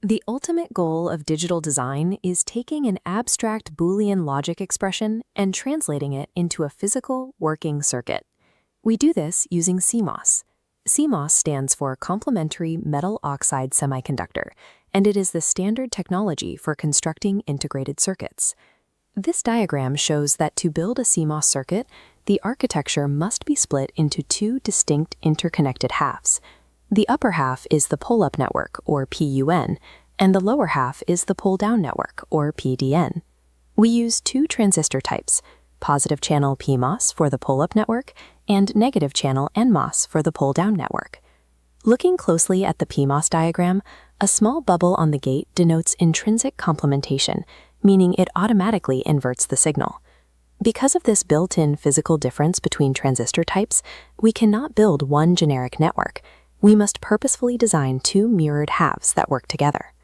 The ultimate goal of digital design is taking an abstract Boolean logic expression and translating it into a physical, working circuit. We do this using CMOS. CMOS stands for Complementary Metal Oxide Semiconductor, and it is the standard technology for constructing integrated circuits. This diagram shows that to build a CMOS circuit, the architecture must be split into two distinct interconnected halves. The upper half is the pull-up network, or PUN, and the lower half is the pull-down network, or PDN. We use two transistor types, positive channel PMOS for the pull-up network and negative channel NMOS for the pull-down network. Looking closely at the PMOS diagram, a small bubble on the gate denotes intrinsic complementation, meaning it automatically inverts the signal. Because of this built-in physical difference between transistor types, we cannot build one generic network. We must purposefully design two mirrored halves that work together.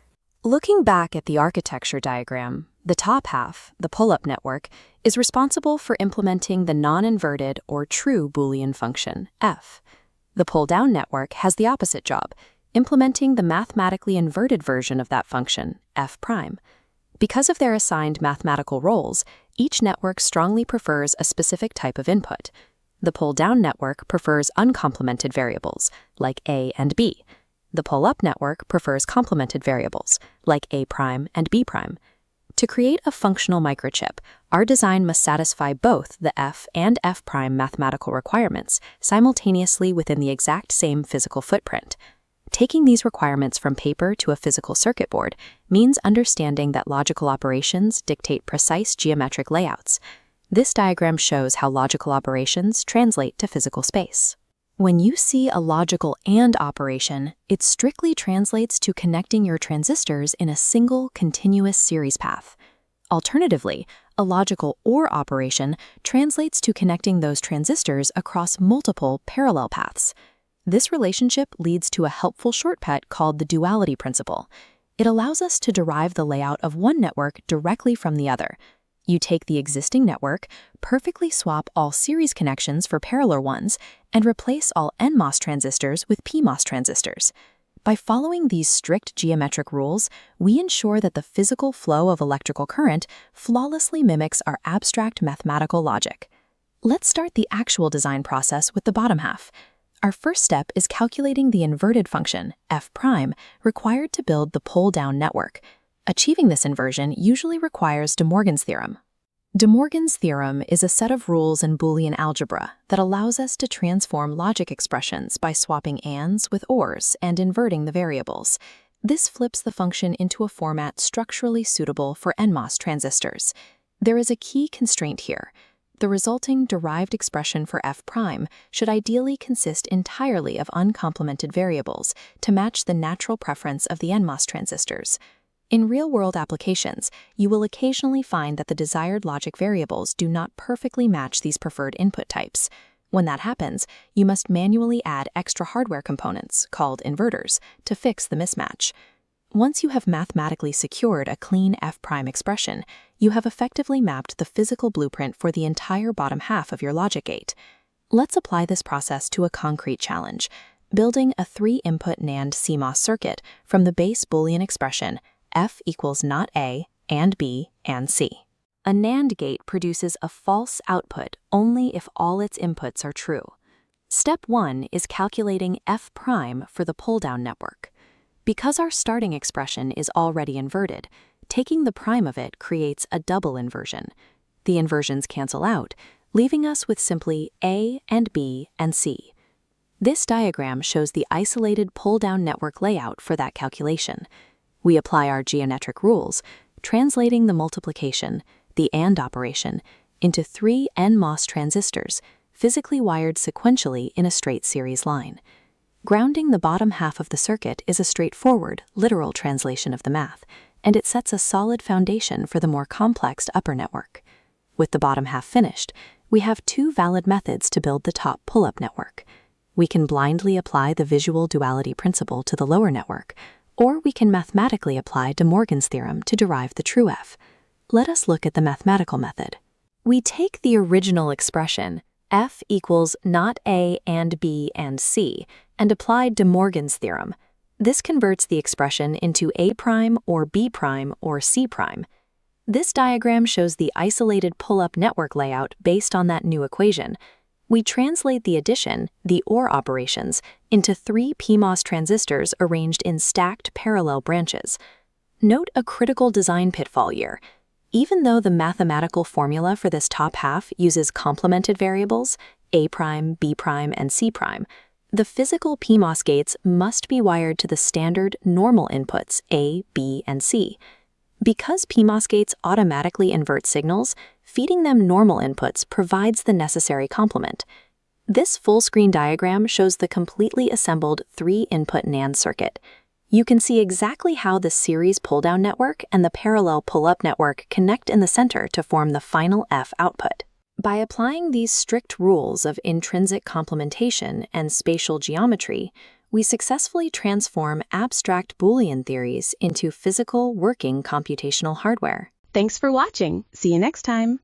Looking back at the architecture diagram, the top half, the pull-up network, is responsible for implementing the non-inverted or true Boolean function, f. The pull-down network has the opposite job, implementing the mathematically inverted version of that function, f'. Because of their assigned mathematical roles, each network strongly prefers a specific type of input. The pull-down network prefers uncomplemented variables, like A and B. The pull-up network prefers complemented variables, like A' and B'. To create a functional microchip, our design must satisfy both the F and F' mathematical requirements simultaneously within the exact same physical footprint. Taking these requirements from paper to a physical circuit board means understanding that logical operations dictate precise geometric layouts. This diagram shows how logical operations translate to physical space. When you see a logical AND operation, it strictly translates to connecting your transistors in a single continuous series path. Alternatively, a logical OR operation translates to connecting those transistors across multiple parallel paths. This relationship leads to a helpful shortcut called the duality principle. It allows us to derive the layout of one network directly from the other. You take the existing network, perfectly swap all series connections for parallel ones, and replace all NMOS transistors with PMOS transistors. By following these strict geometric rules, we ensure that the physical flow of electrical current flawlessly mimics our abstract mathematical logic. Let's start the actual design process with the bottom half. Our first step is calculating the inverted function, f', required to build the pull-down network. Achieving this inversion usually requires De Morgan's theorem. De Morgan's theorem is a set of rules in Boolean algebra that allows us to transform logic expressions by swapping ANDs with ORs and inverting the variables. This flips the function into a format structurally suitable for NMOS transistors. There is a key constraint here. The resulting derived expression for f' should ideally consist entirely of uncomplemented variables to match the natural preference of the NMOS transistors. In real-world applications, you will occasionally find that the desired logic variables do not perfectly match these preferred input types. When that happens, you must manually add extra hardware components, called inverters, to fix the mismatch. Once you have mathematically secured a clean f' expression, you have effectively mapped the physical blueprint for the entire bottom half of your logic gate. Let's apply this process to a concrete challenge, building a 3-input NAND CMOS circuit from the base Boolean expression f equals not A and B and C. A NAND gate produces a false output only if all its inputs are true. Step 1 is calculating f' for the pull-down network. Because our starting expression is already inverted, taking the prime of it creates a double inversion. The inversions cancel out, leaving us with simply A and B and C. This diagram shows the isolated pull-down network layout for that calculation. We apply our geometric rules, translating the multiplication, the AND operation, into 3 NMOS transistors, physically wired sequentially in a straight series line. Grounding the bottom half of the circuit is a straightforward, literal translation of the math, and it sets a solid foundation for the more complex upper network. With the bottom half finished, we have 2 valid methods to build the top pull-up network. We can blindly apply the visual duality principle to the lower network, or we can mathematically apply De Morgan's theorem to derive the true f. Let us look at the mathematical method. We take the original expression, f equals not A and B and C, and apply De Morgan's theorem. This converts the expression into A' or B' or C'. This diagram shows the isolated pull-up network layout based on that new equation. We translate the addition, the OR operations, into 3 PMOS transistors arranged in stacked parallel branches. Note a critical design pitfall here. Even though the mathematical formula for this top half uses complemented variables, A', B', and C', the physical PMOS gates must be wired to the standard normal inputs A, B, and C. Because PMOS gates automatically invert signals, feeding them normal inputs provides the necessary complement. This full-screen diagram shows the completely assembled 3-input NAND circuit. You can see exactly how the series pull-down network and the parallel pull-up network connect in the center to form the final F output. By applying these strict rules of intrinsic complementation and spatial geometry, we successfully transform abstract Boolean theories into physical, working computational hardware. Thanks for watching. See you next time.